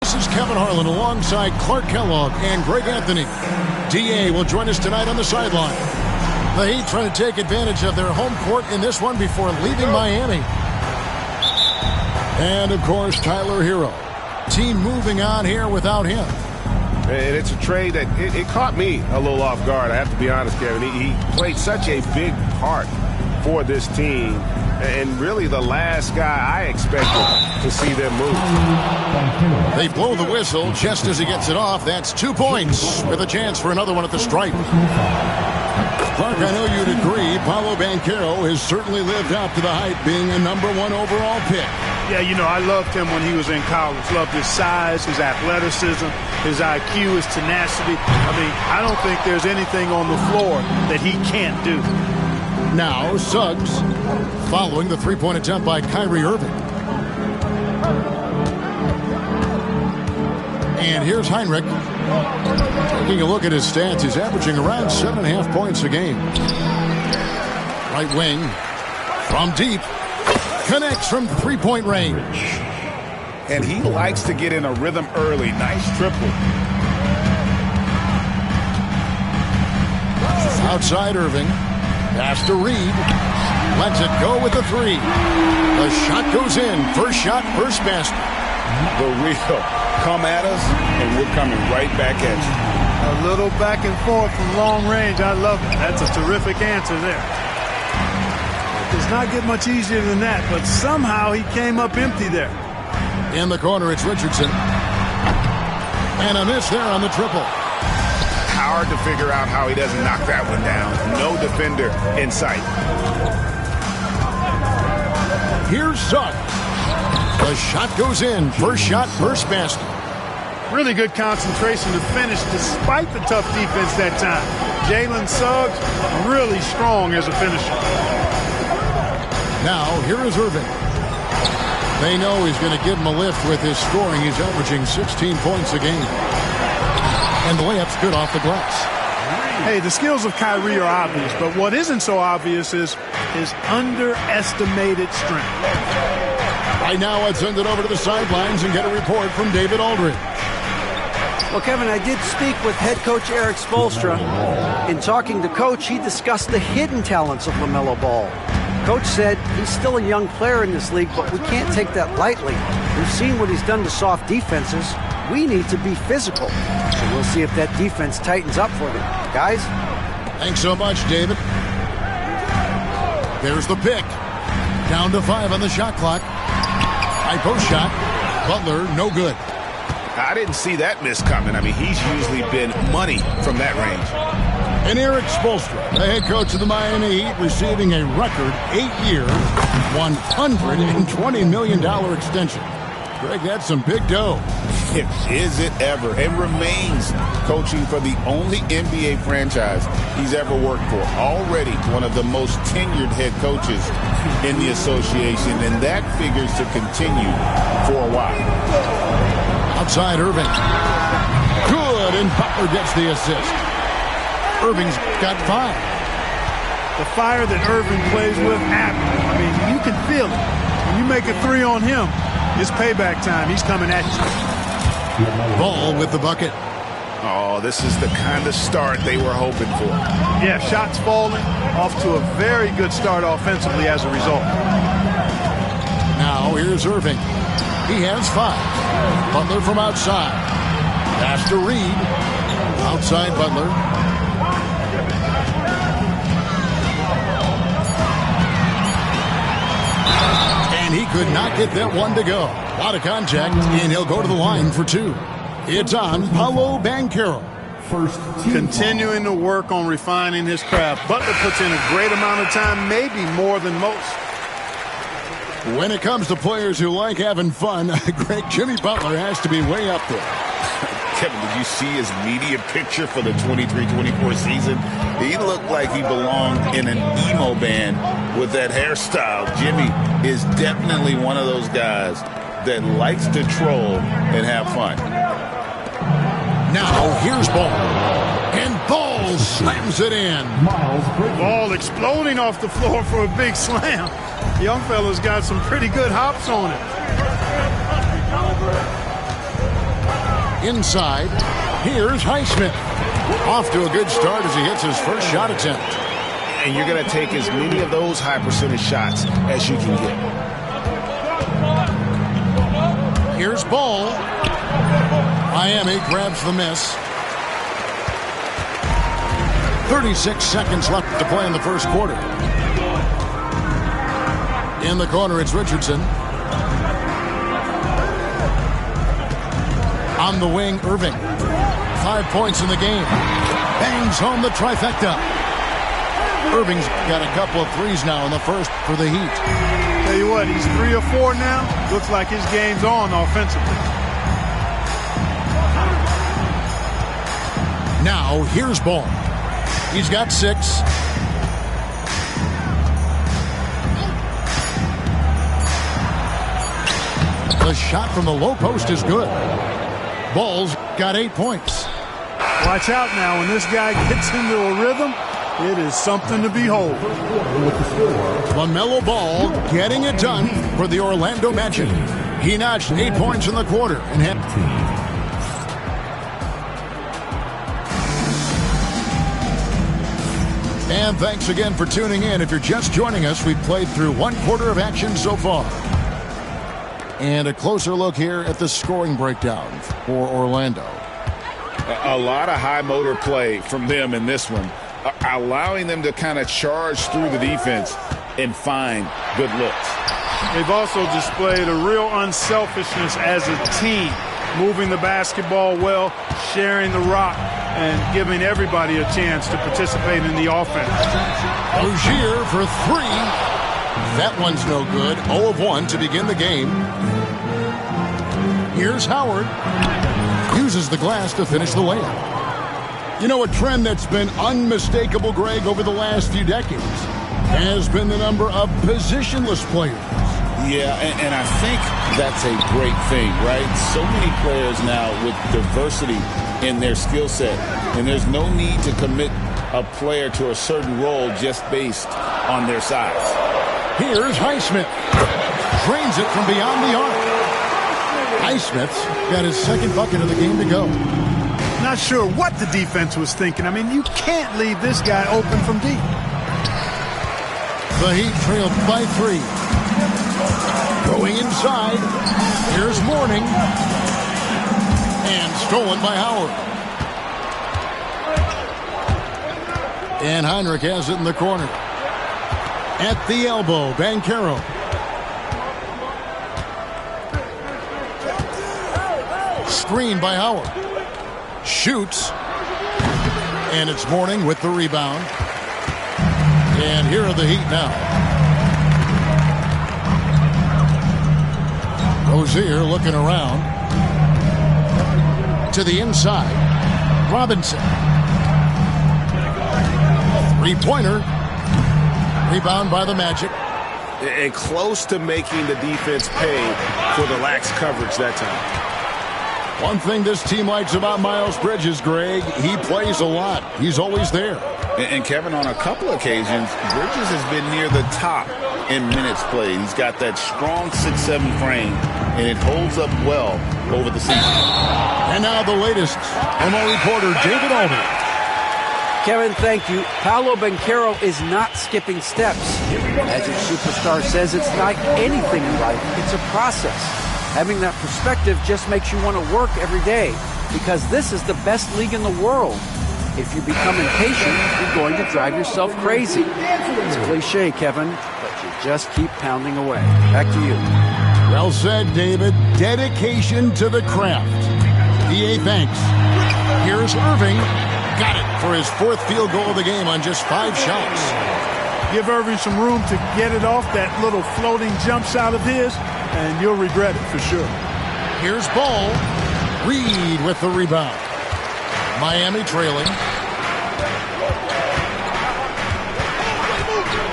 This is Kevin Harlan alongside Clark Kellogg and Greg Anthony. DA will join us tonight on the sideline. The Heat trying to take advantage of their home court in this one before leaving Miami. And, of course, Tyler Hero. Team moving on here without him. And it's a trade that it caught me a little off guard, I have to be honest, Kevin. He played such a big part for this team, and really the last guy I expected to see them move. They blow the whistle just as he gets it off. That's 2 points with a chance for another one at the stripe. Clark, I know you'd agree, Paolo Banchero has certainly lived up to the hype, being a #1 overall pick. Yeah, you know, I loved him when he was in college. Loved his size, his athleticism, his IQ, his tenacity. I mean, I don't think there's anything on the floor that he can't do. Now, Suggs following the three-point attempt by Kyrie Irving. And here's Heinrich. Taking a look at his stats, he's averaging around 7.5 points a game. Right wing from deep. Connects from three-point range. And he likes to get in a rhythm early. Nice triple. Outside Irving. Pass to Reed. Lets it go with the three. The shot goes in. First shot, first basket. The real. Come at us, and we're coming right back at you. A little back and forth from long range. I love it. That's a terrific answer there. It does not get much easier than that, but somehow he came up empty there. In the corner, it's Richardson. And a miss there on the triple. Hard to figure out how he doesn't knock that one down. No defender in sight. Here's Suggs. The shot goes in. First shot, first basket. Really good concentration to finish despite the tough defense that time. Jalen Suggs, really strong as a finisher. Now, here is Irving. They know he's going to give him a lift with his scoring. He's averaging 16 points a game. And the layup's good off the glass. Hey, the skills of Kyrie are obvious, but what isn't so obvious is his underestimated strength. Right now, let's send it over to the sidelines and get a report from David Aldridge. Well, Kevin, I did speak with head coach Eric Spoelstra. In talking to Coach, he discussed the hidden talents of LaMelo Ball. Coach said he's still a young player in this league, but we can't take that lightly. We've seen what he's done to soft defenses. We need to be physical. So we'll see if that defense tightens up for them. Guys? Thanks so much, David. There's the pick. Down to 5 on the shot clock. High post shot. Butler, no good. I didn't see that miss coming. I mean, he's usually been money from that range. And Eric Spoelstra, the head coach of the Miami Heat, receiving a record 8-year, $120 million extension. Greg, that's some big dough. Is it ever? And remains coaching for the only NBA franchise he's ever worked for. Already one of the most tenured head coaches in the association, and that figures to continue for a while. Outside Irving. Good, and Butler gets the assist. Irving's got 5. The fire that Irving plays with, I mean, you can feel it. When you make a 3 on him, it's payback time. He's coming at you. Ball with the bucket. Oh, this is the kind of start they were hoping for. Yeah, shots falling, off to a very good start offensively as a result. Now here's Irving. He has 5. Butler from outside. Pass to Reed. Outside Butler. And he could not get that one to go. A lot of contact, and he'll go to the line for 2. It's on Paolo Banchero. continuing to work on refining his craft. Butler puts in a great amount of time, maybe more than most. When it comes to players who like having fun, Greg, Jimmy Butler has to be way up there. Kevin, did you see his media picture for the 23-24 season? He looked like he belonged in an emo band with that hairstyle. Jimmy is definitely one of those guys that likes to troll and have fun. Now, here's Ball. And Ball slams it in. Ball exploding off the floor for a big slam. Young fella's got some pretty good hops on it. Inside, here's Highsmith. Off to a good start as he hits his first shot attempt. And you're going to take as many of those high percentage shots as you can get. Here's Ball. Miami grabs the miss. 36 seconds left to play in the first quarter. In the corner, it's Richardson. On the wing, Irving. 5 points in the game. Bangs home the trifecta. Irving's got a couple of threes now in the first for the Heat. Tell you what, he's 3 or 4 now. Looks like his game's on offensively. Now, here's Ball. He's got 6. The shot from the low post is good. Ball's got 8 points. Watch out now. When this guy gets into a rhythm, it is something to behold. LaMelo Ball getting it done for the Orlando Magic. He notched 8 points in the quarter and had... And thanks again for tuning in. If you're just joining us, we've played through 1 quarter of action so far. And a closer look here at the scoring breakdown for Orlando. A lot of high motor play from them in this one, allowing them to kind of charge through the defense and find good looks. They've also displayed a real unselfishness as a team, moving the basketball well, sharing the rock, and giving everybody a chance to participate in the offense. Rozier for 3. That one's no good. 0 of 1 to begin the game. Here's Howard. Uses the glass to finish the layup. You know, a trend that's been unmistakable, Greg, over the last few decades has been the number of positionless players. Yeah, and I think that's a great thing, right? So many players now with diversity in their skill set, and there's no need to commit a player to a certain role just based on their size. Here's Highsmith. Drains it from beyond the arc. Highsmith's got his second bucket of the game to go. Not sure what the defense was thinking. I mean, you can't leave this guy open from deep. The Heat trailed by 3. Going inside. Here's Mourning. And stolen by Howard. And Heinrich has it in the corner. At the elbow, Banchero. Screen by Howard. Shoots. And it's Mourning with the rebound. And here are the Heat now. Rozier looking around. To the inside. Robinson. 3-pointer. Rebound by the Magic. And close to making the defense pay for the lax coverage that time. One thing this team likes about Miles Bridges, Greg, he plays a lot. He's always there. And Kevin, on a couple occasions, Bridges has been near the top in minutes played. He's got that strong 6'7" frame, and it holds up well over the season. And now the latest from our reporter, David Aldridge. Kevin, thank you. Paolo Banchero is not skipping steps. Magic Superstar says it's like anything in life. It's a process. Having that perspective just makes you want to work every day because this is the best league in the world. If you become impatient, you're going to drive yourself crazy. It's a cliche, Kevin, but you just keep pounding away. Back to you. Well said, David. Dedication to the craft. EA, thanks. Here's Irving. Got it for his 4th field goal of the game on just 5 shots. Give Irving some room to get it off that little floating jump shot of his, and you'll regret it for sure. Here's Ball. Reed with the rebound. Miami trailing.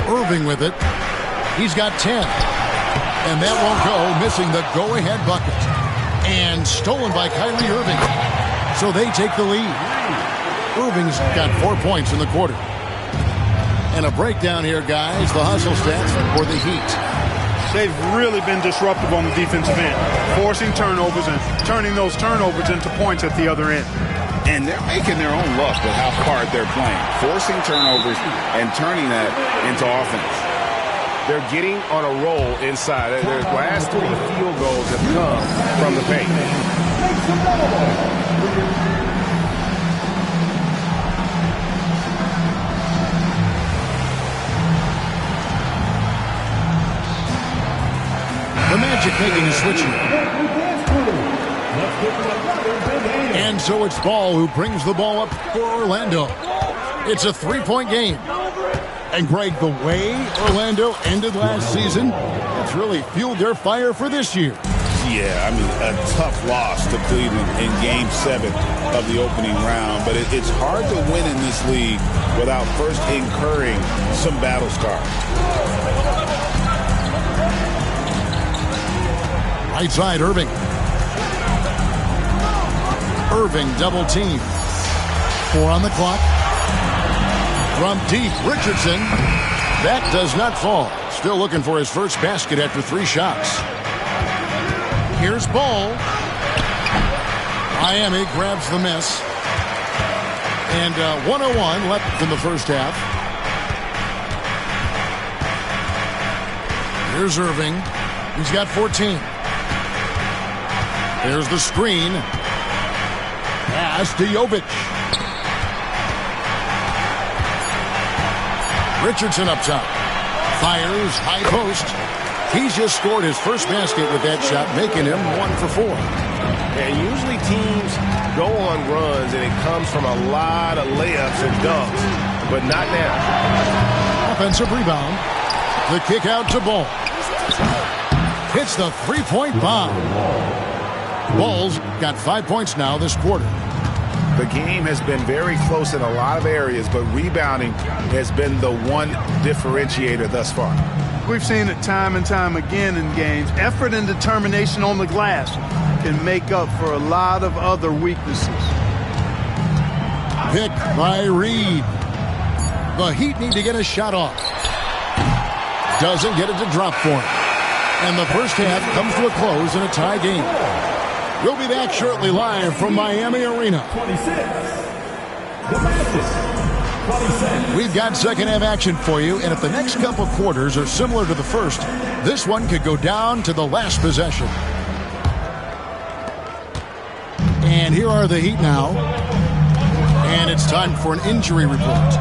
Irving with it. He's got 10. And that won't go, missing the go-ahead bucket. And stolen by Kyrie Irving. So they take the lead. Irving's got 4 points in the quarter. And a breakdown here, guys. The hustle stats for the Heat. They've really been disruptive on the defensive end, forcing turnovers and turning those turnovers into points at the other end. And they're making their own luck with how hard they're playing, forcing turnovers and turning that into offense. They're getting on a roll inside. Their last 3 field goals have come from the paint. The Magic making a switch here. And so it's Ball who brings the ball up for Orlando. It's a 3-point game. And Greg, the way Orlando ended last season, it's really fueled their fire for this year. Yeah, I mean, a tough loss to Cleveland in Game 7 of the opening round. But it's hard to win in this league without first incurring some battle scars. Right side, Irving. Irving double team. 4 on the clock. From deep, Richardson. That does not fall. Still looking for his first basket after 3 shots. Here's Ball. Miami grabs the miss. And 1:01 left in the first half. Here's Irving. He's got 14. There's the screen. Pass to Jovic. Richardson up top. Fires, high post. He's just scored his first basket with that shot, making him 1 for 4. And usually teams go on runs, and it comes from a lot of layups and dunks, but not now. Offensive rebound. The kick out to Ball. Hits the 3-point bomb. Ball's got 5 points now this quarter. The game has been very close in a lot of areas, but rebounding has been the one differentiator thus far. We've seen it time and time again in games. Effort and determination on the glass can make up for a lot of other weaknesses. Pick by Reed. The Heat need to get a shot off. Doesn't get it to drop for him. And the first half comes to a close in a tie game. We'll be back shortly live from Miami Arena. We've got second half action for you, and if the next couple quarters are similar to the first, this one could go down to the last possession. And here are the Heat now. And it's time for an injury report.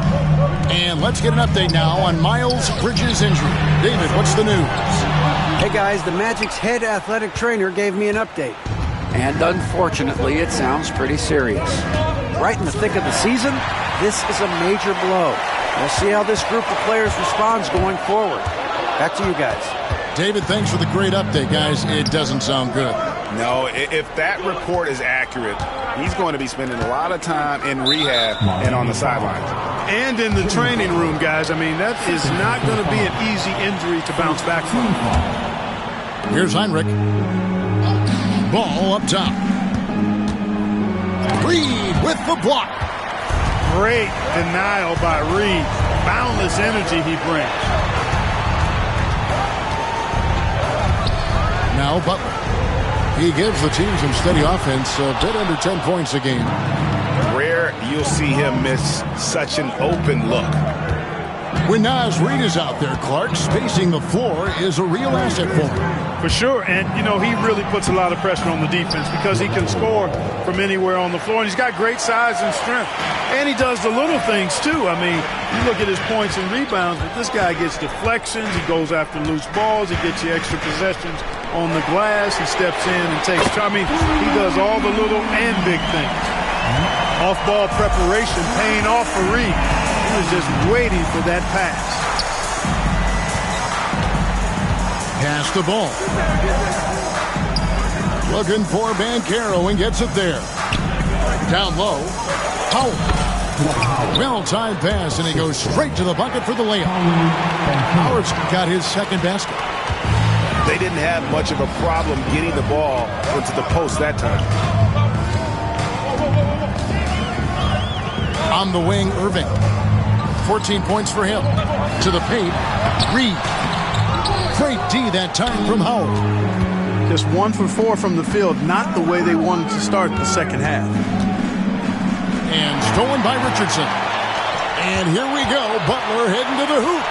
And let's get an update now on Miles Bridges' injury. David, what's the news? Hey guys, the Magic's head athletic trainer gave me an update. And unfortunately, it sounds pretty serious. Right in the thick of the season, this is a major blow. We'll see how this group of players responds going forward. Back to you guys. David, thanks for the great update, guys. It doesn't sound good. No, if that report is accurate, he's going to be spending a lot of time in rehab and on the sidelines. And in the training room, guys. I mean, that is not going to be an easy injury to bounce back from. Here's Heinrich. Ball up top. Reed with the block. Great denial by Reed. Boundless energy he brings. Now Butler. He gives the team some steady offense, a bit under 10 points a game. Rare you'll see him miss such an open look. When Naz Reid is out there, Clark, spacing the floor is a real asset for him. For sure, and, you know, he really puts a lot of pressure on the defense because he can score from anywhere on the floor, and he's got great size and strength. And he does the little things, too. I mean, you look at his points and rebounds, but this guy gets deflections, he goes after loose balls, he gets you extra possessions on the glass, he steps in and takes – I mean, he does all the little and big things. Off-ball preparation paying off for Reed. He was just waiting for that pass. Pass the ball. Looking for Banchero and gets it there. Down low. Howard. Well-timed pass, and he goes straight to the bucket for the layup. Howard's got his second basket. They didn't have much of a problem getting the ball into the post that time. On the wing, Irving. 14 points for him. To the paint, Reed. Great D that time from Howard. Just 1 for 4 from the field, not the way they wanted to start the second half. And stolen by Richardson. And here we go. Butler heading to the hoop.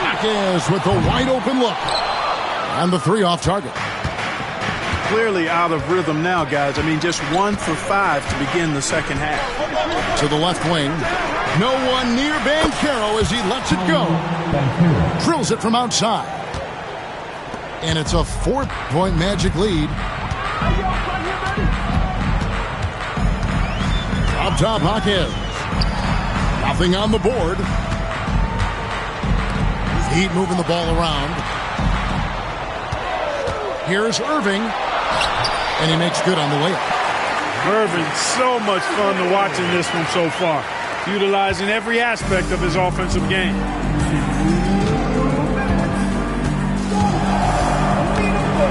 Marquez with a wide open look. And the three off target. Clearly out of rhythm now, guys. I mean, just 1 for 5 to begin the second half. To the left wing. No one near Banchero as he lets it go. Drills it from outside. And it's a 4-point Magic lead. Up top, Hawkins. Nothing on the board. Heat moving the ball around. Here's Irving. And he makes good on the layup. Irving, so much fun to watch in this one so far. Utilizing every aspect of his offensive game.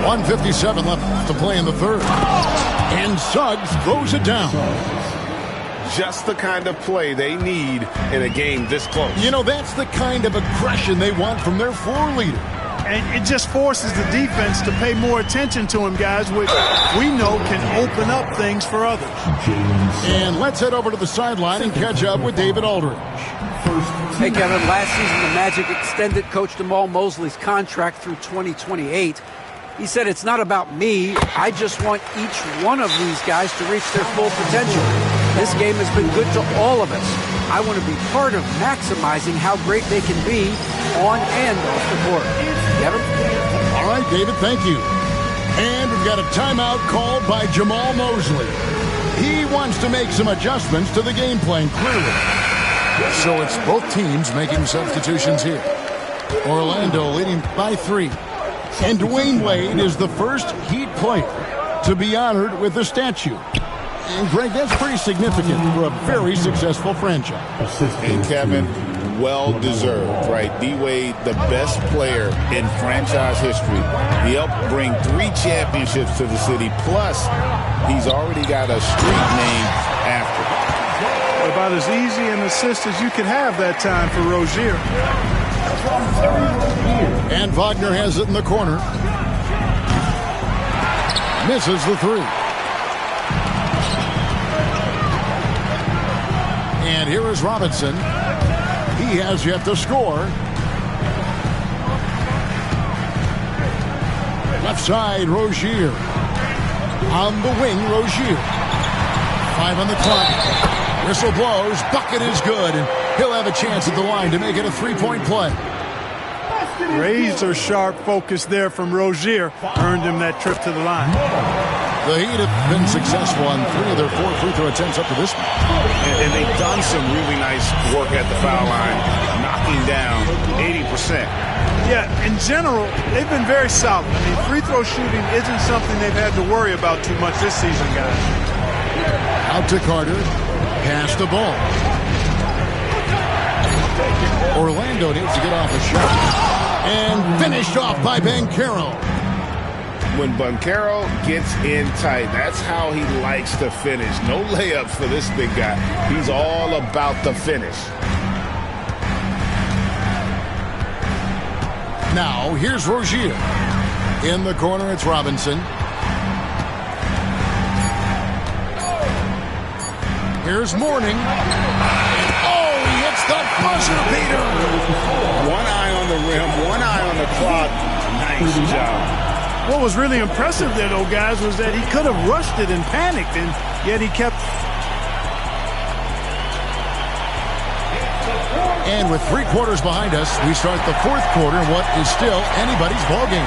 .157 left to play in the third. And Suggs throws it down. Just the kind of play they need in a game this close. You know, that's the kind of aggression they want from their floor leader. And it just forces the defense to pay more attention to him, guys, which we know can open up things for others. And let's head over to the sideline and catch up with David Aldridge. Hey, Kevin, last season the Magic extended Coach Jamal Mosley's contract through 2028. He said, it's not about me. I just want each one of these guys to reach their full potential. This game has been good to all of us. I want to be part of maximizing how great they can be on and off the court. Kevin? All right, David, thank you. And we've got a timeout called by Jamal Mosley. He wants to make some adjustments to the game plan, clearly. So it's both teams making substitutions here. Orlando leading by 3. And Dwayne Wade is the first Heat player to be honored with a statue. And, Greg, that's pretty significant for a very successful franchise. And, Kevin, well-deserved, right? D-Wade, the best player in franchise history. He helped bring 3 championships to the city. Plus, he's already got a street named after him. About as easy an assist as you could have that time for Rozier. And Wagner has it in the corner. Misses the 3. And here is Robinson. He has yet to score. Left side, Rozier. On the wing, Rozier. 5 on the clock. Whistle blows. Bucket is good. And he'll have a chance at the line to make it a 3-point play. Razor-sharp focus there from Rozier. Earned him that trip to the line. The Heat have been successful on 3 of their 4 free throw attempts up to this point. And they've done some really nice work at the foul line, knocking down 80%. Yeah, in general, they've been very solid. I mean, free throw shooting isn't something they've had to worry about too much this season, guys. Out to Carter. Pass the ball. Orlando needs to get off a shot. And finished off by Banchero. When Banchero gets in tight, that's how he likes to finish. No layups for this big guy. He's all about the finish. Now, here's Rozier. In the corner, it's Robinson. Here's Mourning. Oh, he hits the buzzer beater. One eye on the rim, one eye on the clock. Nice job. What was really impressive there, though, guys, was that he could have rushed it and panicked, and yet he kept. And with 3 quarters behind us, we start the 4th quarter in what is still anybody's ball game.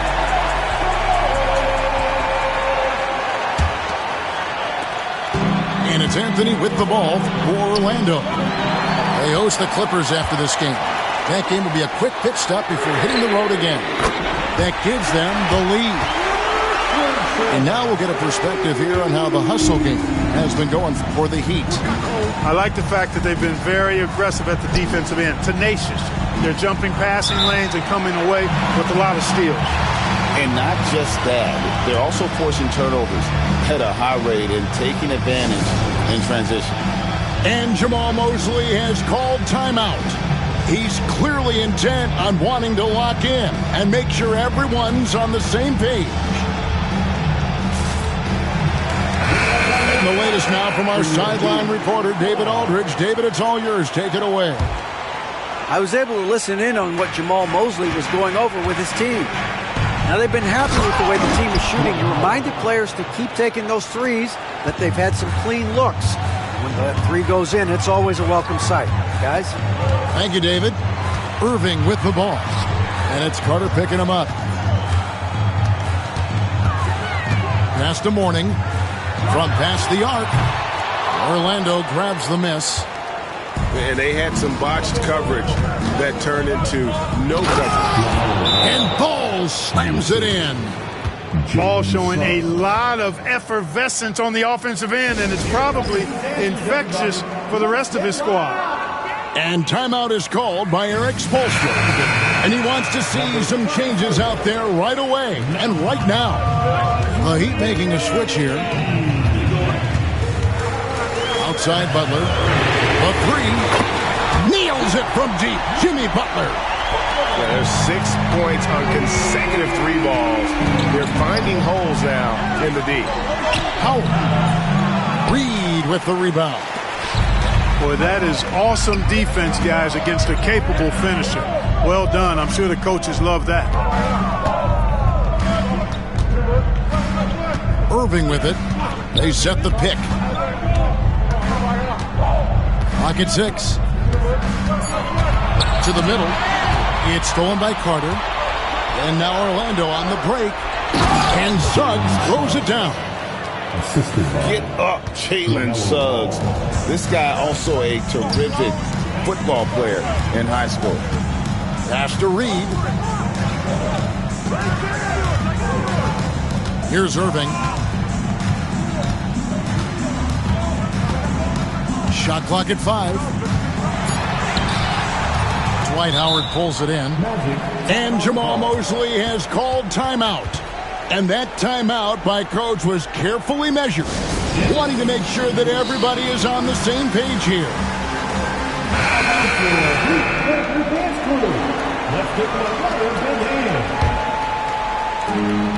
And it's Anthony with the ball for Orlando. They host the Clippers after this game. That game will be a quick pit stop before hitting the road again. That gives them the lead. And now we'll get a perspective here on how the hustle game has been going for the Heat. I like the fact that they've been very aggressive at the defensive end, tenacious. They're jumping passing lanes and coming away with a lot of steals. And not just that, they're also forcing turnovers at a high rate and taking advantage in transition. And Jamal Mosley has called timeout. He's clearly intent on wanting to lock in and make sure everyone's on the same page. And the latest now from our sideline reporter, David Aldridge. David, it's all yours. Take it away. I was able to listen in on what Jamal Mosley was going over with his team. Now, they've been happy with the way the team is shooting. He reminded players to keep taking those threes, that they've had some clean looks. When that three goes in, it's always a welcome sight. Guys? Thank you, David. Irving with the ball. And it's Carter picking him up. Pass to Mourning. From past the arc. Orlando grabs the miss. And they had some botched coverage that turned into no coverage. And Ball slams it in. Ball showing a lot of effervescence on the offensive end, and it's probably infectious for the rest of his squad. And timeout is called by Eric Spoelstra. And he wants to see some changes out there right away and right now. The Heat making a switch here. Outside Butler. A three. Nails it from deep. Jimmy Butler. There's 6 points on consecutive three balls. They're finding holes now in the D. Howard. Reed with the rebound. Boy, that is awesome defense, guys, against a capable finisher. Well done. I'm sure the coaches love that. Irving with it. They set the pick. Clock at 6. To the middle. It's stolen by Carter. And now Orlando on the break. And Suggs throws it down. Get up, Jalen Suggs. This guy also a terrific football player in high school. Pass to Reed. Here's Irving. Shot clock at 5. Dwight Howard pulls it in. And Jamal Mosley has called timeout. And that timeout by coach was carefully measured, wanting to make sure that everybody is on the same page here.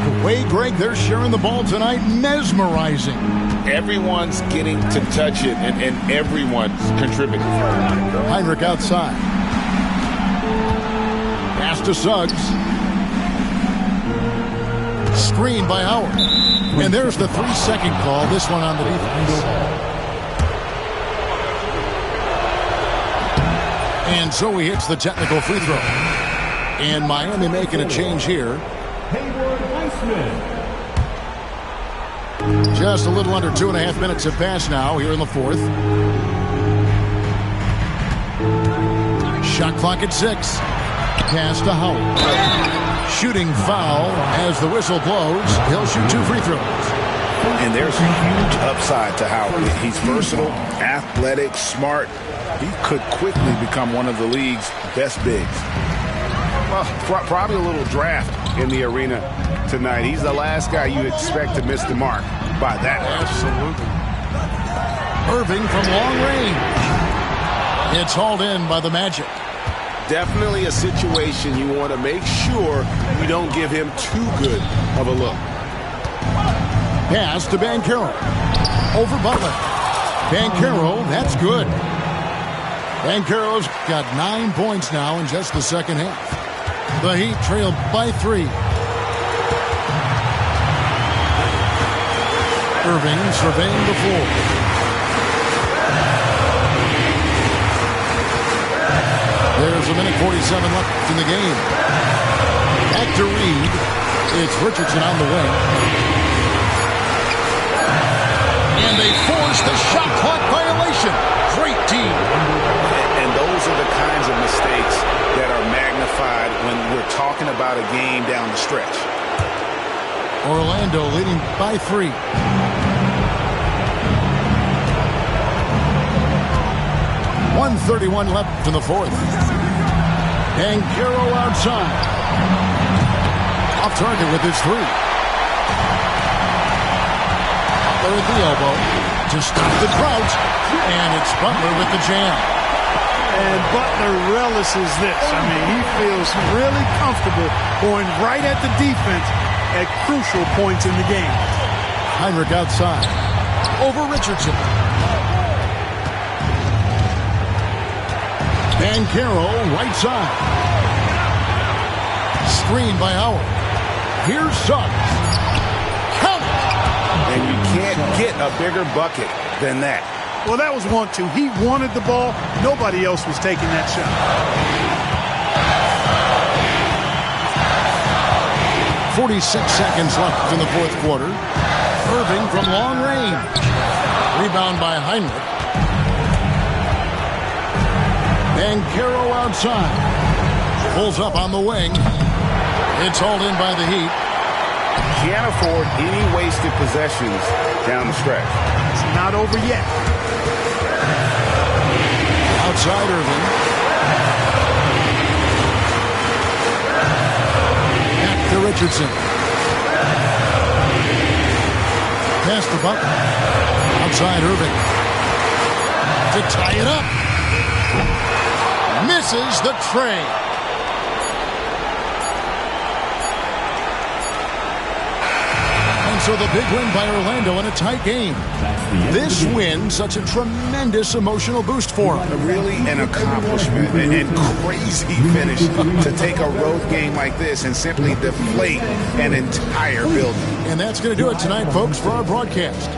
The way, Greg, they're sharing the ball tonight, mesmerizing. Everyone's getting to touch it, and everyone's contributing. Heinrich outside. Pass to Suggs. Screen by Howard. And there's the 3-second call, this one on the defense. And so he hits the technical free throw. And Miami making a change here. Just a little under 2.5 minutes have passed now here in the fourth. Shot clock at 6. Pass to Howard. Shooting foul as the whistle blows. He'll shoot 2 free throws. And there's a huge upside to Howard. He's versatile, athletic, smart. He could quickly become one of the league's best bigs. Well, probably a little draft in the arena tonight. He's the last guy you expect to miss the mark by that. Absolutely. Irving from long range. It's hauled in by the Magic. Definitely a situation you want to make sure you don't give him too good of a look. Pass to Banchero. Over Butler. Banchero, that's good. Banchero's got 9 points now in just the second half. The Heat trailed by 3. Irving surveying the floor. There's a minute 47 left in the game. Back to Reed. It's Richardson on the wing. And they force the shot magnified when we're talking about a game down the stretch. Orlando leading by 3. .131 left in the fourth. Banchero outside. Off target with his 3. Butler at the elbow to stop the drought, and it's Butler with the jam. And Butler relishes this. I mean, he feels really comfortable going right at the defense at crucial points in the game. Heinrich outside. Over Richardson. Banchero right side. Screen by Howard. Here's Suggs. Count it! And you can't get a bigger bucket than that. Well, that was 1-2. He wanted the ball. Nobody else was taking that shot. 46 seconds left in the fourth quarter. Irving from long range. Rebound by Heinrich. Banchero outside. Pulls up on the wing. It's hauled in by the Heat. Can't afford any wasted possessions down the stretch. It's not over yet. Outside Irving. Back to Richardson. Pass to Butler. Outside Irving. To tie it up. Misses the tray. And so the big win by Orlando in a tight game. This win, such a tremendous emotional boost for them. Really an accomplishment and crazy finish to take a road game like this and simply deflate an entire building. And that's going to do it tonight, folks, for our broadcast.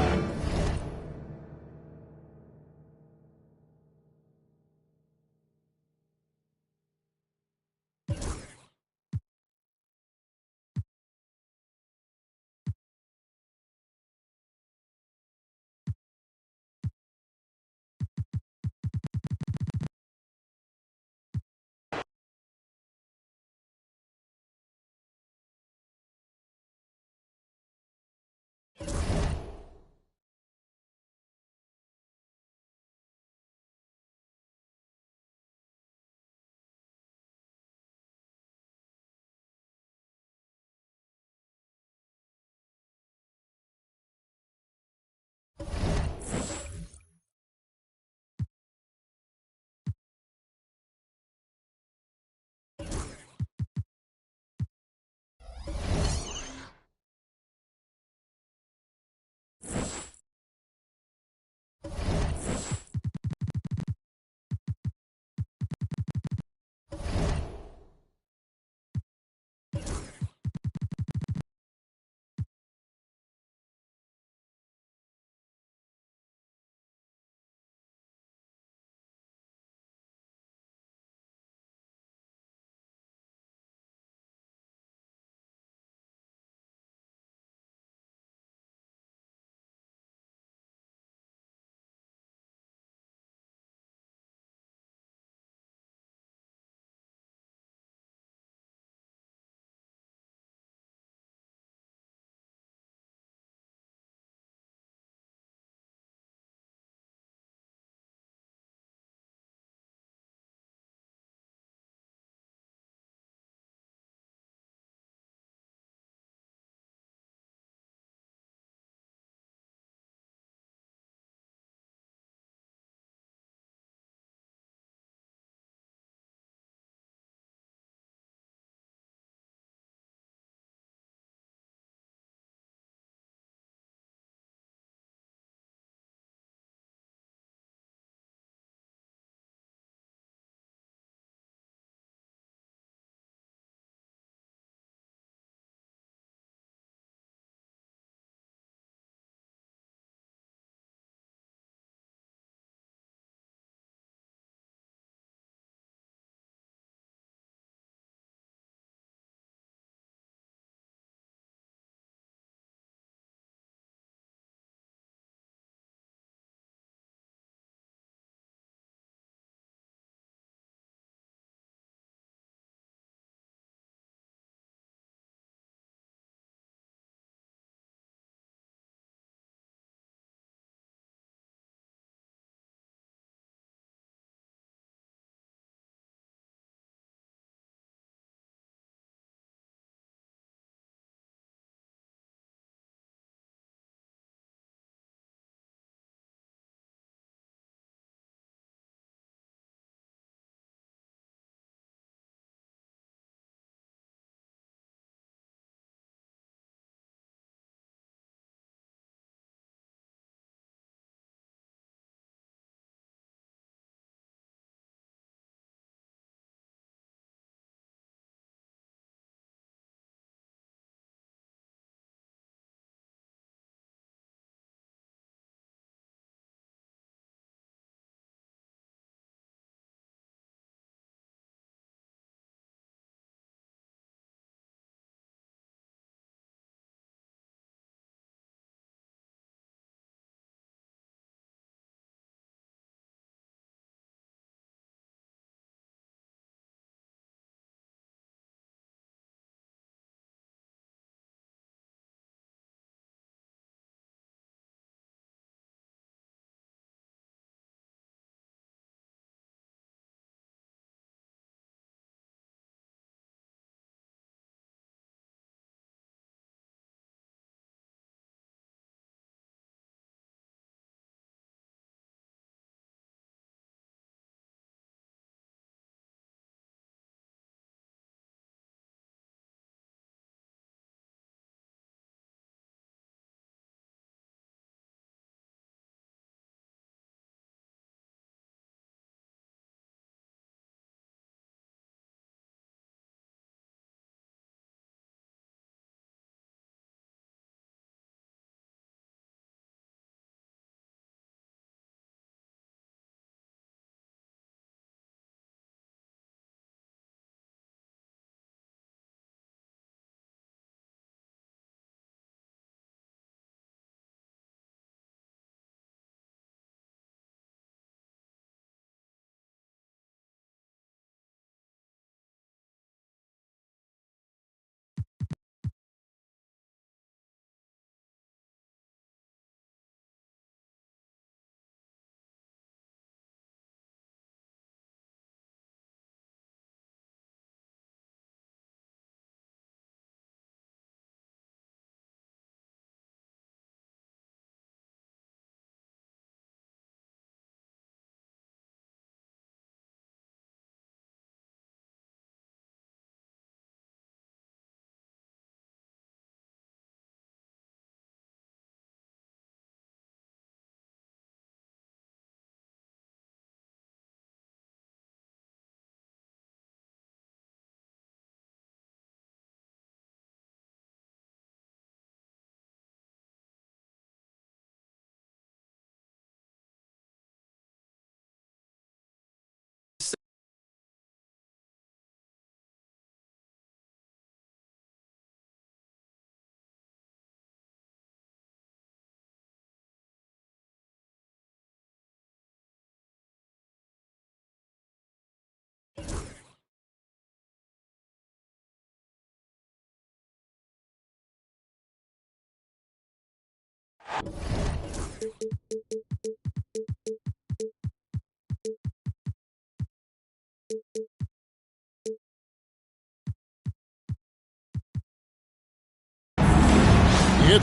It's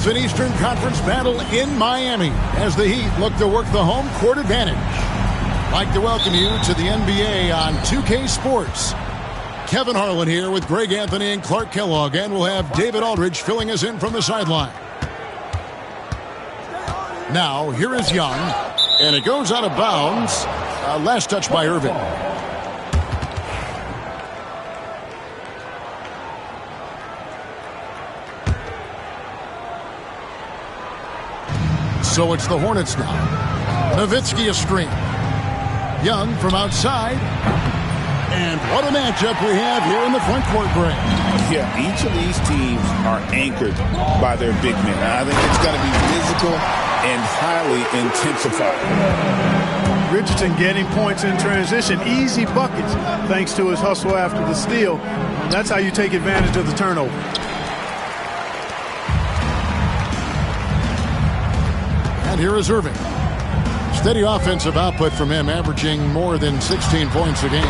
an Eastern Conference battle in Miami as the Heat look to work the home court advantage. I'd like to welcome you to the NBA on 2K Sports. Kevin Harlan here with Greg Anthony and Clark Kellogg, and we'll have David Aldridge filling us in from the sideline. Now, here is Young, and it goes out of bounds. Last touch by Irving. So it's the Hornets now. Nowitzki a screen. Young from outside. And what a matchup we have here in the front court, Greg. Yeah, each of these teams are anchored by their big men. I think it's going to be physical and highly intensified. Richardson getting points in transition. Easy buckets thanks to his hustle after the steal. That's how you take advantage of the turnover. And here is Irving. Steady offensive output from him, averaging more than 16 points a game.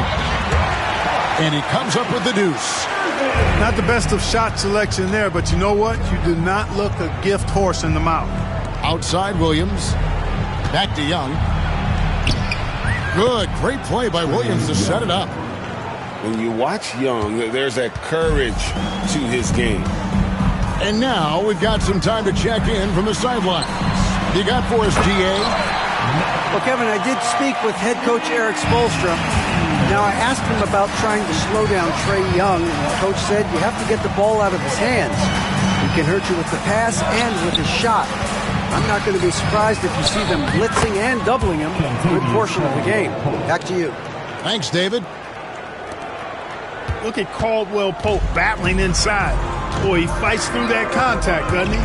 And he comes up with the deuce. Not the best of shot selection there, but you know what? You do not look a gift horse in the mouth. Outside Williams. Back to Young. Good. Great play by Williams to set it up. When you watch Young, there's that courage to his game. And now we've got some time to check in from the sidelines. You got for us, DA? Well, Kevin, I did speak with head coach Eric Spoelstra. Now, I asked him about trying to slow down Trae Young, and the coach said you have to get the ball out of his hands. He can hurt you with the pass and with his shot. I'm not going to be surprised if you see them blitzing and doubling him a good portion of the game. Back to you. Thanks, David. Look at Caldwell Pope battling inside. Boy, he fights through that contact, doesn't he?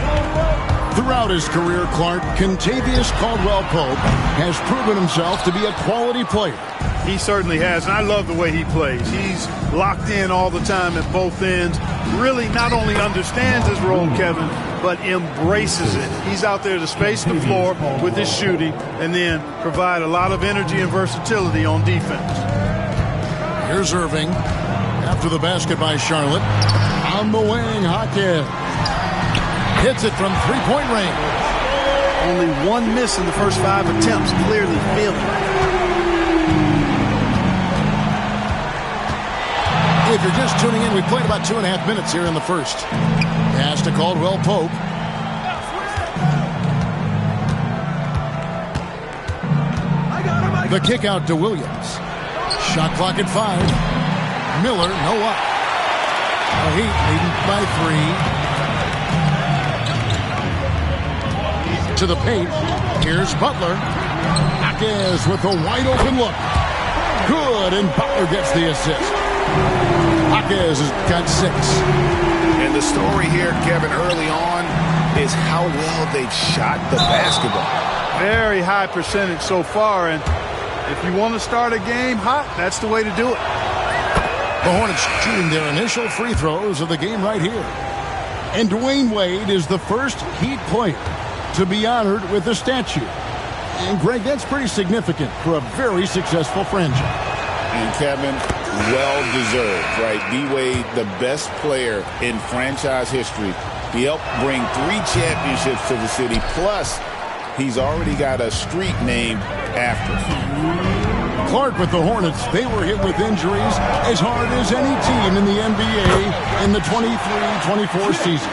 Throughout his career, Clark, Kentavious Caldwell-Pope has proven himself to be a quality player. He certainly has, and I love the way he plays. He's locked in all the time at both ends. Really not only understands his role, Kevin, but embraces it. He's out there to space the floor with his shooting and then provide a lot of energy and versatility on defense. Here's Irving. After the basket by Charlotte. On the wing, Hawkins. Hits it from three-point range. Only one miss in the first 5 attempts, clearly failing. If you're just tuning in, we played about 2.5 minutes here in the first. Pass to Caldwell-Pope. The kick out to Williams. Shot clock at 5. Miller, no up. The Heat leading by 3. To the paint. Here's Butler. Hawkins with a wide open look. Good, and Butler gets the assist. Hawkins has got 6. And the story here, Kevin, early on is how well they've shot the basketball. Very high percentage so far, and if you want to start a game hot, that's the way to do it. The Hornets shooting their initial free throws of the game right here. And Dwayne Wade is the first Heat player to be honored with a statue. And, Greg, that's pretty significant for a very successful franchise. And, Kevin, well-deserved, right? D-Wade, the best player in franchise history. He helped bring 3 championships to the city, plus he's already got a street named after him. Clark with the Hornets, they were hit with injuries as hard as any team in the NBA in the 23-24 season.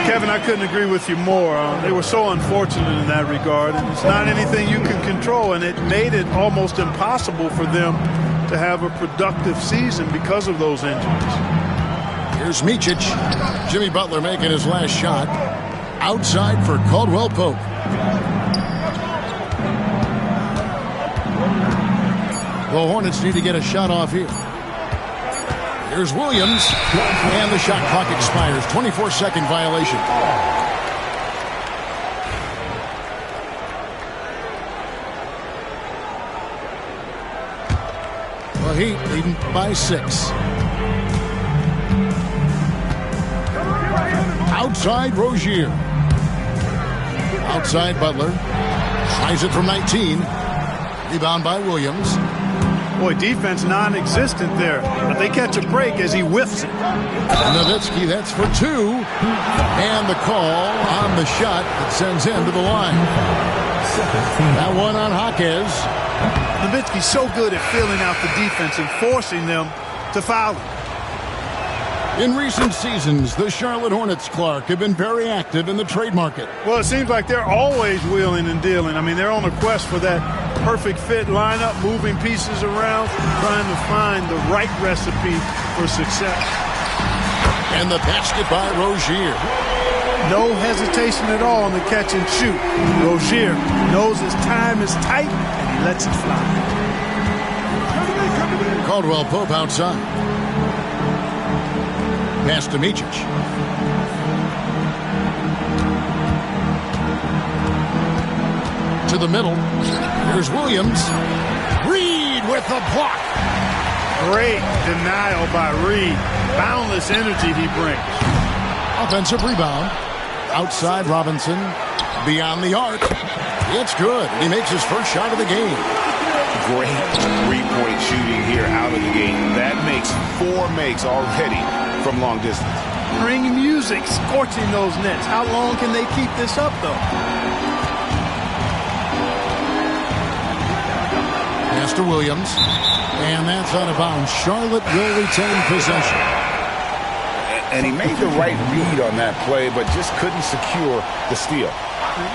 Kevin, I couldn't agree with you more. They were so unfortunate in that regard, and it's not anything you can control, and it made it almost impossible for them to have a productive season because of those injuries. Here's Micic. Jimmy Butler making his last shot. Outside for Caldwell-Pope. The Hornets need to get a shot off here. Here's Williams. And the shot clock expires. 24-second violation. The Heat leading by 6. Outside Rozier. Outside Butler. Tries it from 19. Rebound by Williams. Boy, defense non-existent there. But they catch a break as he whiffs it. Nowitzki, that's for 2. And the call on the shot that sends him to the line. That one on Jaquez. Nowitzki's so good at filling out the defense and forcing them to foul him. In recent seasons, the Charlotte Hornets, Clark, have been very active in the trade market. Well, it seems like they're always wheeling and dealing. I mean, they're on a quest for that perfect fit lineup, moving pieces around, trying to find the right recipe for success. And the basket by Rozier. No hesitation at all on the catch and shoot. Rozier knows his time is tight, and he lets it fly. Caldwell Pope outside. Pass to Micic. To the middle. Here's Williams. Reed with the block. Great denial by Reed. Boundless energy he brings. Offensive rebound. Outside Robinson. Beyond the arc. It's good. He makes his first shot of the game. Great three-point shooting here out of the gate. That makes 4 makes already from long distance. Bring music, scorching those nets. How long can they keep this up, though? Pass to Williams. And that's out of bounds. Charlotte will retain possession. And he made the right read on that play, but just couldn't secure the steal.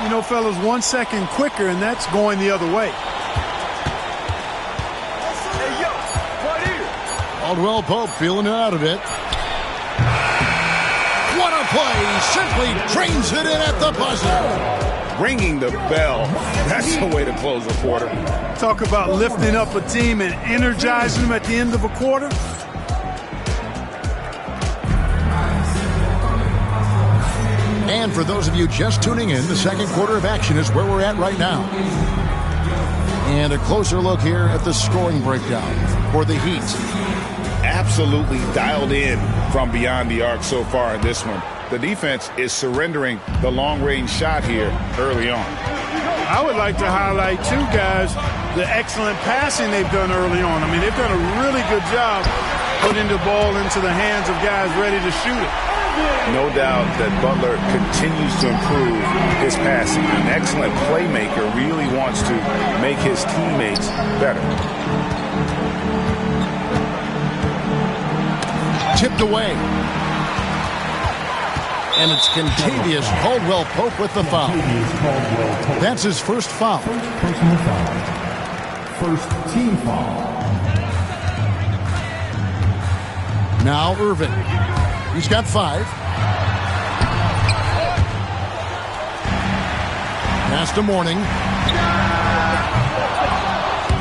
You know, fellas, 1 second quicker, and that's going the other way. Caldwell Pope feeling it out of it. What a play! Simply drains it in at the buzzer. Ringing the bell. That's the way to close a quarter. Talk about lifting up a team and energizing them at the end of a quarter. And for those of you just tuning in, the second quarter of action is where we're at right now. And a closer look here at the scoring breakdown for the Heat. Absolutely dialed in from beyond the arc so far in this one. The defense is surrendering the long-range shot here early on. I would like to highlight, too, guys, the excellent passing they've done early on. I mean, they've done a really good job putting the ball into the hands of guys ready to shoot it. No doubt that Butler continues to improve his passing. An excellent playmaker really wants to make his teammates better. Tipped away. And it's Kentavious Caldwell Pope with the foul. That's his first foul. Personal foul. First team foul. Now Irvin. He's got 5. Pass to Mourning.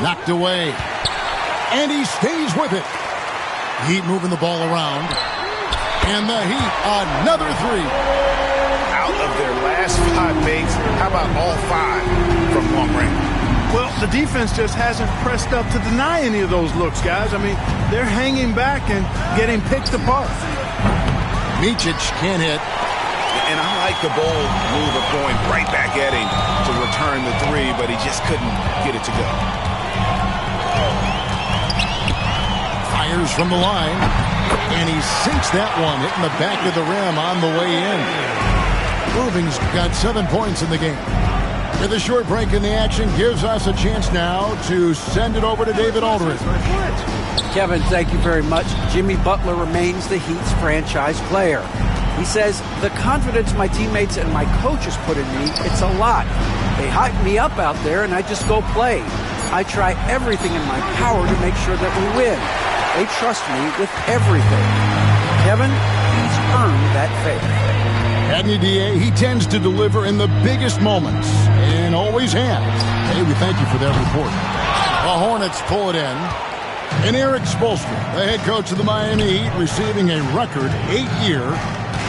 Knocked away. And he stays with it. Heat moving the ball around. And the Heat, another 3. Out of their last 5 makes, how about all 5 from long range? Well, the defense just hasn't pressed up to deny any of those looks, guys. I mean, they're hanging back and getting picked apart. Micic can't hit. And I like the bold move of going right back at him to return the 3, but he just couldn't get it to go. Fires from the line. And he sinks that one, hitting the back of the rim on the way in. Irving's got 7 points in the game. With a short break in the action, gives us a chance now to send it over to David Aldridge. Kevin, thank you very much. Jimmy Butler remains the Heat's franchise player. He says, the confidence my teammates and my coaches put in me, it's a lot. They hype me up out there and I just go play. I try everything in my power to make sure that we win. They trust me with everything. Kevin, he's earned that faith. Adney DA, he tends to deliver in the biggest moments and always has. Hey, we thank you for that report. The Hornets pull it in. And Eric Spoelstra, the head coach of the Miami Heat, receiving a record 8-year,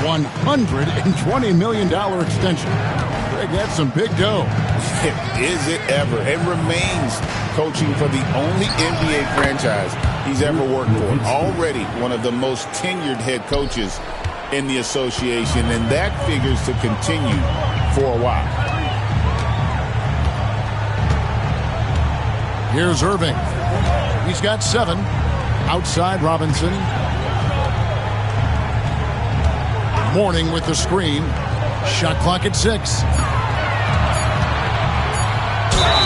$120 million extension. Greg, that's some big dough. Is it ever? It remains coaching for the only NBA franchise he's ever worked for. Already one of the most tenured head coaches in the association, and that figures to continue for a while. Here's Irving. He's got 7. Outside Robinson. Mourning with the screen. Shot clock at 6.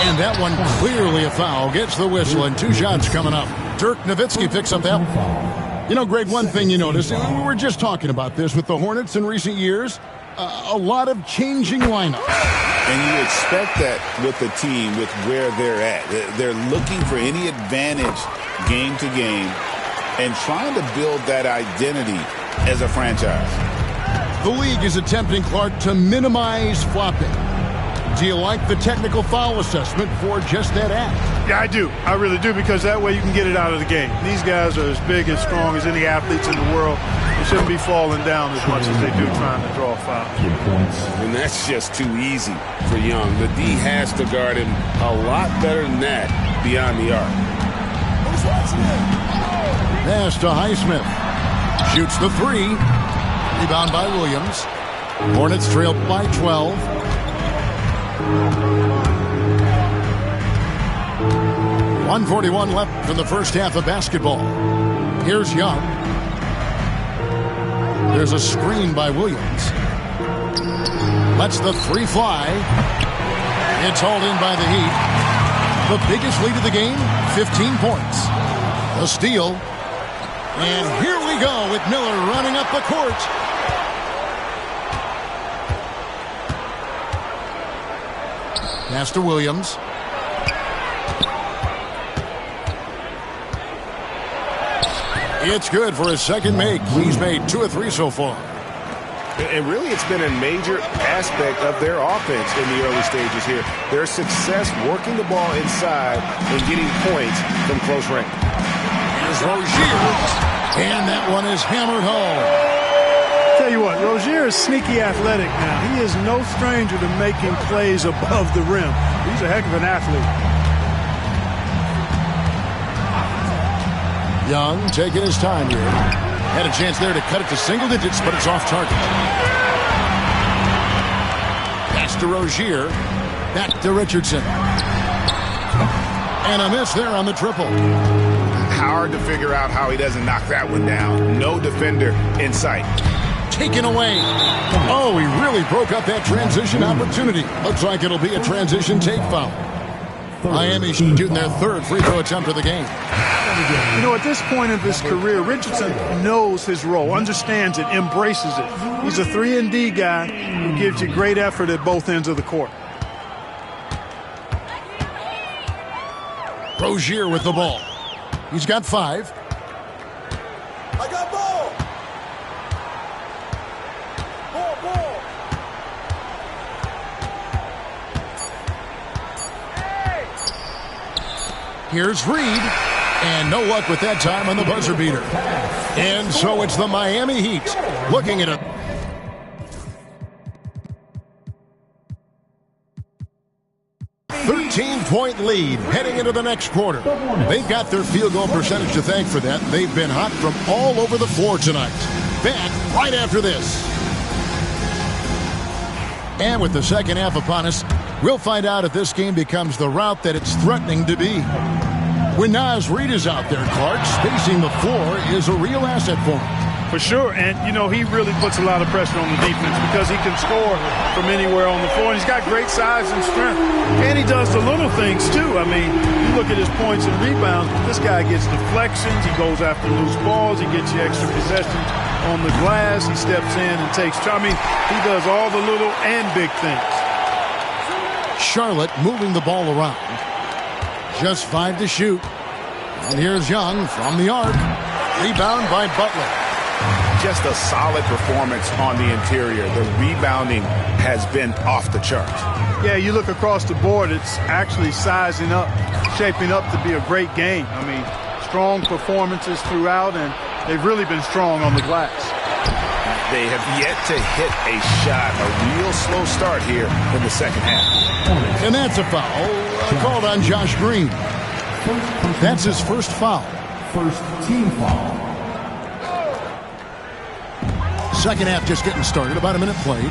And that one clearly a foul. Gets the whistle and 2 shots coming up. Dirk Nowitzki picks up that one. You know, Greg, one thing you notice, we were just talking about this with the Hornets in recent years, a lot of changing lineups. And you expect that with the team, with where they're at. They're looking for any advantage game to game and trying to build that identity as a franchise. The league is attempting, Clark, to minimize flopping. Do you like the technical foul assessment for just that act? Yeah, I do. I really do, because that way you can get it out of the game. These guys are as big and strong as any athletes in the world. They shouldn't be falling down as much as they do trying to draw fouls. And that's just too easy for Young. The D has to guard him a lot better than that beyond the arc. Pass to Highsmith. Shoots the 3. Rebound by Williams. Hornets trail by 12. 1:41 left in the first half of basketball. Here's Young. There's a screen by Williams. Lets the 3 fly. It's hauled in by the Heat. The biggest lead of the game, 15 points. The steal. And here we go with Miller running up the court. Pass to Williams. It's good for his second make. He's made 2 of 3 so far. And really, it's been a major aspect of their offense in the early stages here. Their success working the ball inside and getting points from close range. Here's Rozier. And that one is hammered home. Tell you what, Rozier is sneaky athletic now. He is no stranger to making plays above the rim. He's a heck of an athlete. Young taking his time here. Had a chance there to cut it to single digits, but it's off target. Pass to Rozier. Back to Richardson. And a miss there on the triple. Hard to figure out how he doesn't knock that one down. No defender in sight. Taken away. Oh, he really broke up that transition opportunity. Looks like it'll be a transition take foul. Miami shooting their 3rd free throw attempt of the game. You know, at this point of his career, Richardson knows his role, understands it, embraces it. He's a 3-and-D guy who gives you great effort at both ends of the court. Rozier with the ball. He's got 5. I got ball. Ball. Here's Reed. And no luck with that time on the buzzer beater. And so it's the Miami Heat looking at a 13-point lead heading into the next quarter. They've got their field goal percentage to thank for that. They've been hot from all over the floor tonight. Back right after this. And with the second half upon us, we'll find out if this game becomes the route that it's threatening to be. When Naz Reid is out there, Clark, spacing the floor is a real asset for him. For sure, and, you know, he really puts a lot of pressure on the defense because he can score from anywhere on the floor. And he's got great size and strength, and he does the little things, too. I mean, you look at his points and rebounds, but this guy gets deflections. He goes after loose balls. He gets you extra possessions on the glass. He steps in and takes charge. I mean, he does all the little and big things. Charlotte moving the ball around. Just 5 to shoot. And here's Young from the arc. Rebound by Butler. Just a solid performance on the interior. The rebounding has been off the charts. Yeah, you look across the board, it's actually sizing up, shaping up to be a great game. I mean, strong performances throughout, and they've really been strong on the glass. They have yet to hit a shot, a real slow start here in the second half. And that's a foul called on Josh Green. That's his first foul. First team foul. Second half just getting started, about a minute played.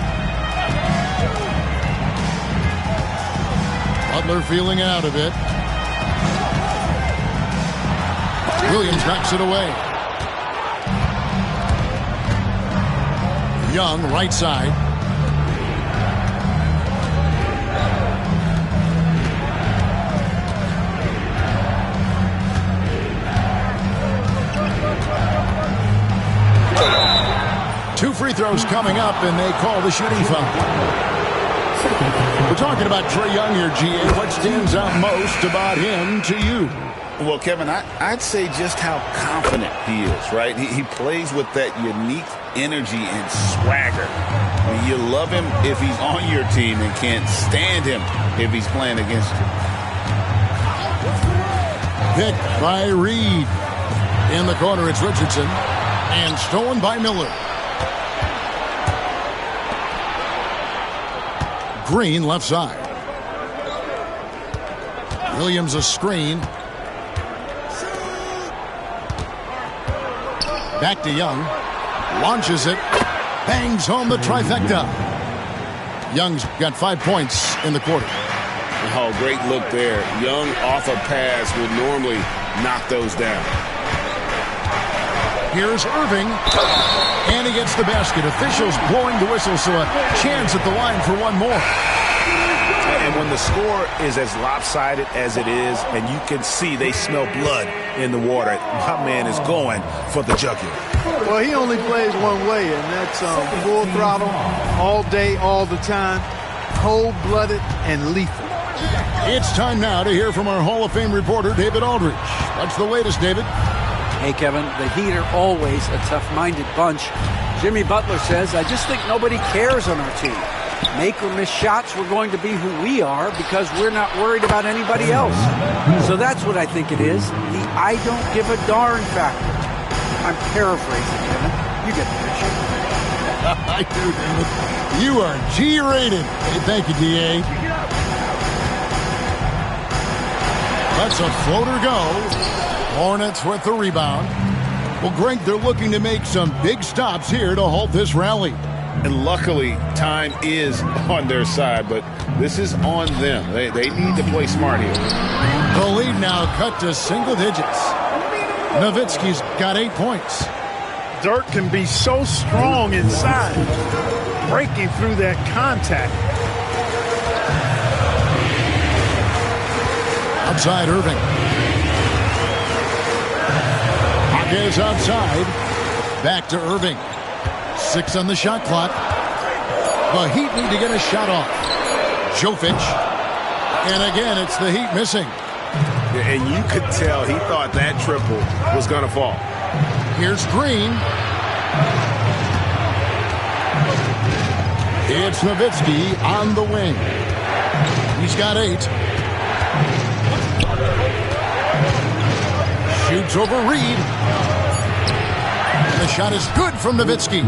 Butler feeling out of it. Williams knocks it away. Young, right side. Two free throws coming up, and they call the shooting foul. We're talking about Trae Young here, GA. What stands out most about him to you? Well, Kevin, I'd say just how confident he is, right? He plays with that unique energy and swagger. I mean, you love him if he's on your team and can't stand him if he's playing against you. Picked by Reed. In the corner, it's Richardson. And stolen by Miller. Green, left side. Williams a screen. Back to Young. Launches it. Bangs home the trifecta. Young's got 5 points in the quarter. Oh, great look there. Young off a pass would normally knock those down. Here's Irving. And he gets the basket. Officials blowing the whistle, so a chance at the line for one more. And when the score is as lopsided as it is, and you can see they smell blood in the water, my man is going for the jugular. Well, he only plays one way, and that's full throttle, all day, all the time, cold-blooded and lethal. It's time now to hear from our Hall of Fame reporter, David Aldridge. What's the latest, David? Hey, Kevin, the Heat are always a tough-minded bunch. Jimmy Butler says, I just think nobody cares on our team. Make or miss shots, we're going to be who we are because we're not worried about anybody else. So that's what I think it is, the I don't give a darn factor. I'm paraphrasing, Kevin. You get the picture. I do, David. You are G-rated. Hey, thank you, D.A. Let's a floater go. Hornets with the rebound. Well, Greg, they're looking to make some big stops here to halt this rally. And luckily, time is on their side, but this is on them. They need to play smart here. The lead now cut to single digits. Nowitzki's got 8 points. Dirk can be so strong inside, breaking through that contact. Outside Irving. Hawkins outside. Back to Irving. 6 on the shot clock. The Heat need to get a shot off. Jovic. And again, it's the Heat missing. And you could tell he thought that triple was going to fall. Here's Green. It's Nowitzki on the wing. He's got 8. Shoots over Reed. And the shot is good from Nowitzki.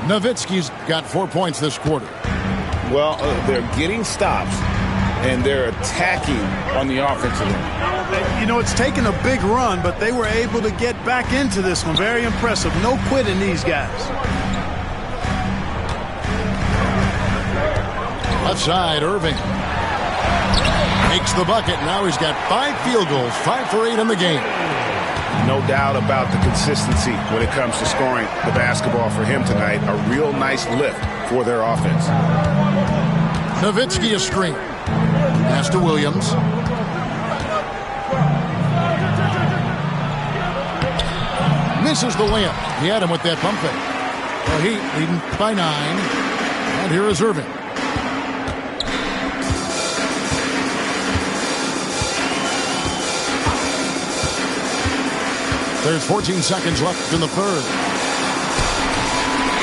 Nowitzki's got 4 points this quarter. Well, they're getting stops, and they're attacking on the offensive end. You know, it's taken a big run, but they were able to get back into this one. Very impressive. No quitting these guys. Left side, Irving. Makes the bucket. Now he's got 5 field goals, 5 for 8 in the game. No doubt about the consistency when it comes to scoring the basketball for him tonight. A real nice lift for their offense. Nowitzki a screen. Pass to Williams. Misses the layup. He had him with that pump fake. The Heat leading by 9. And here is Irving. There's 14 seconds left in the third.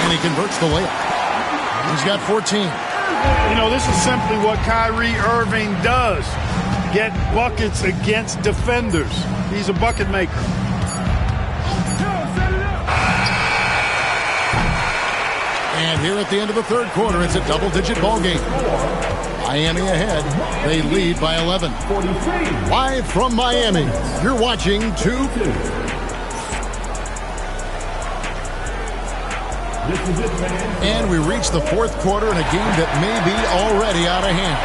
And he converts the layup. He's got 14. You know, this is simply what Kyrie Irving does. Get buckets against defenders. He's a bucket maker. And here at the end of the third quarter, it's a double-digit ball game. Miami ahead. They lead by 11. Live from Miami, you're watching 2. And we reach the fourth quarter in a game that may be already out of hand.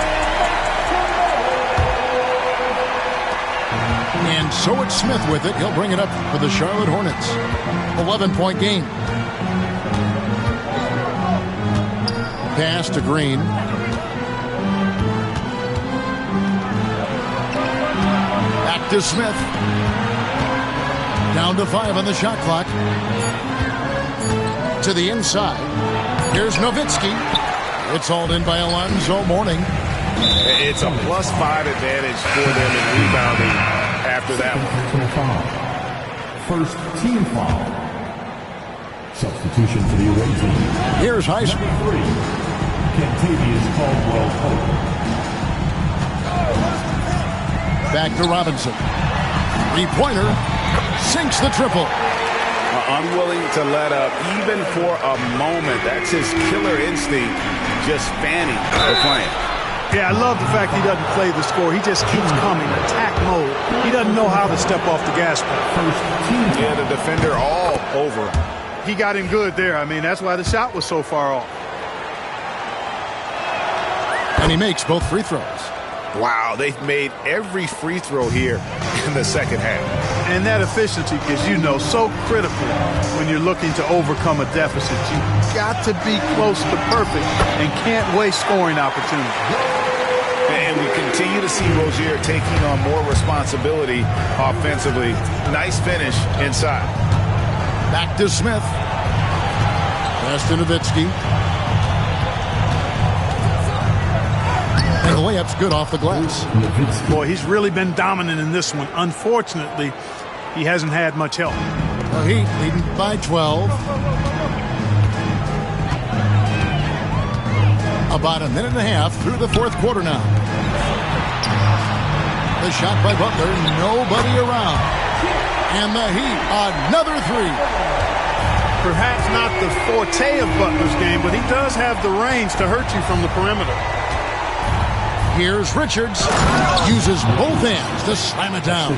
And So it's Smith with it. He'll bring it up for the Charlotte Hornets. 11-point game. Pass to Green. Back to Smith. Down to 5 on the shot clock. To the inside. Here's Nowitzki. It's hauled in by Alonzo Mourning. It's a +5 advantage for them in rebounding after that one. First team foul. Substitution for the away team. Here's Heisman. Number 3, Kentavious Caldwell-Pope. Back to Robinson. Three-pointer. Sinks the triple. Unwilling to let up even for a moment. That's his killer instinct, just fanning the flame. Yeah, I love the fact he doesn't play the score. He just keeps coming, attack mode. He doesn't know how to step off the gas pedal. Yeah, the defender all over him. He got him good there. I mean, that's why the shot was so far off. And he makes both free throws. Wow, they've made every free throw here in the second half. And that efficiency is, so critical when you're looking to overcome a deficit. You've got to be close to perfect and can't waste scoring opportunities. And we continue to see Rozier taking on more responsibility offensively. Nice finish inside. Back to Smith. Pass to Nowitzki. And the layup's good off the glass. Boy, he's really been dominant in this one. Unfortunately, he hasn't had much help. The Heat leading by 12. About a minute and a half through the fourth quarter now. The shot by Butler, nobody around. And the Heat, another three. Perhaps not the forte of Butler's game, but he does have the range to hurt you from the perimeter. Here's Richards. Uses both hands to slam it down.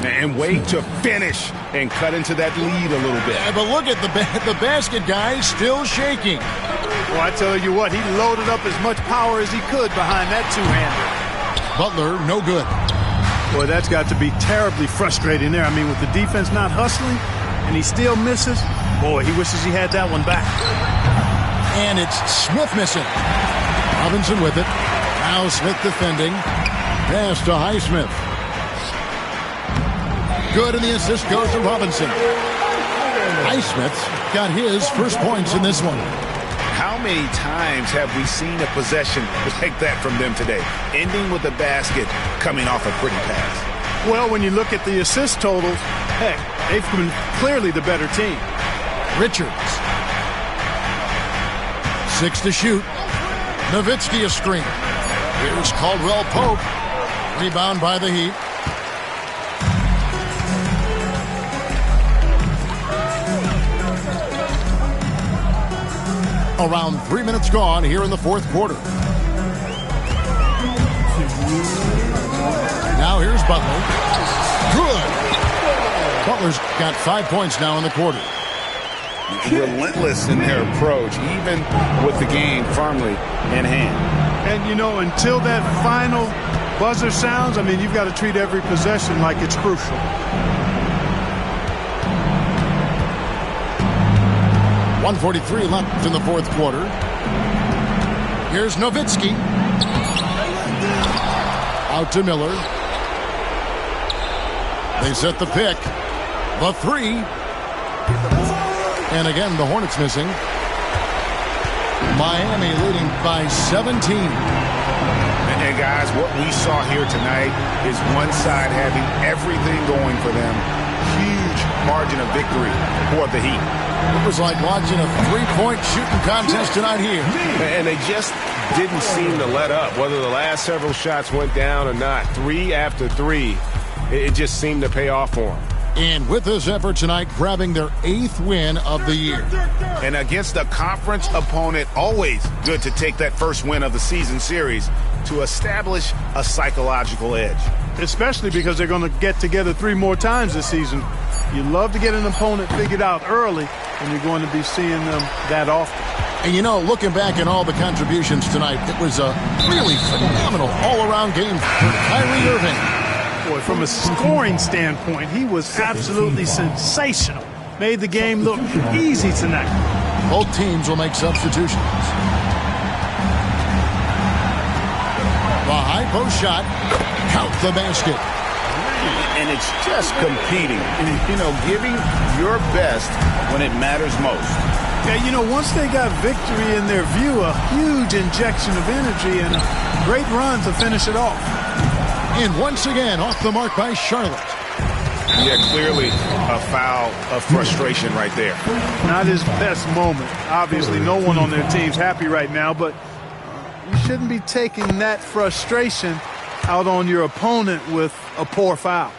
And wait to finish and cut into that lead a little bit. Yeah, but look at the basket guy still shaking. Well, I tell you what, he loaded up as much power as he could behind that two-hander. Butler, no good. Boy, that's got to be terribly frustrating there. I mean, with the defense not hustling and he still misses, boy, he wishes he had that one back. And it's Smith missing. Robinson with it. Now Smith defending. Pass to Highsmith. Good, and the assist goes to Robinson. Highsmith's got his first points in this one. How many times have we seen a possession like that from them today? Ending with a basket, coming off a pretty pass. Well, when you look at the assist totals, heck, they've been clearly the better team. Richards. 6 to shoot. Nowitzki a screen. Here's Caldwell-Pope. Rebound by the Heat. Around 3 minutes gone here in the fourth quarter. Now here's Butler. Good. Butler's got 5 points now in the quarter. Relentless in their approach, even with the game firmly in hand. And, until that final buzzer sounds, I mean, you've got to treat every possession like it's crucial. .143 left in the fourth quarter. Here's Nowitzki. Out to Miller. They set the pick. The three. And again, the Hornets missing. Miami leading by 17. And guys, what we saw here tonight is one side having everything going for them. Huge margin of victory for the Heat. It was like watching a three-point shooting contest tonight here. And they just didn't seem to let up. Whether the last several shots went down or not, 3 after 3, it just seemed to pay off for them. And with this effort tonight, grabbing their 8th win of the year. And against a conference opponent, always good to take that first win of the season series to establish a psychological edge. Especially because they're going to get together 3 more times this season. You love to get an opponent figured out early, and you're going to be seeing them that often. And looking back at all the contributions tonight, it was a really phenomenal all-around game for Kyrie Irving. Boy, from a scoring standpoint, he was absolutely sensational. Made the game look easy tonight. Both teams will make substitutions. The high post shot. Count the basket. And it's just competing. You know, giving your best when it matters most. Yeah, you know, once they got victory in their view, a huge injection of energy and a great run to finish it off. And once again, off the mark by Charlotte. Yeah, clearly a foul of frustration right there. Not his best moment. Obviously, no one on their team's happy right now, but you shouldn't be taking that frustration out on your opponent with a poor foul.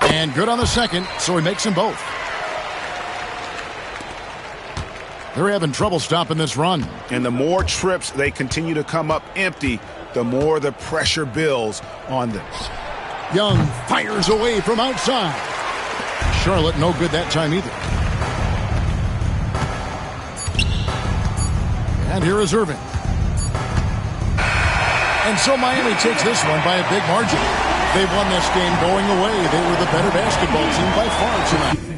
And good on the second, so he makes them both. They're having trouble stopping this run. And the more trips they continue to come up empty, the more the pressure builds on them. Young fires away from outside. Charlotte no good that time either. And here is Irving. And so Miami takes this one by a big margin. They won this game going away. They were the better basketball team by far tonight.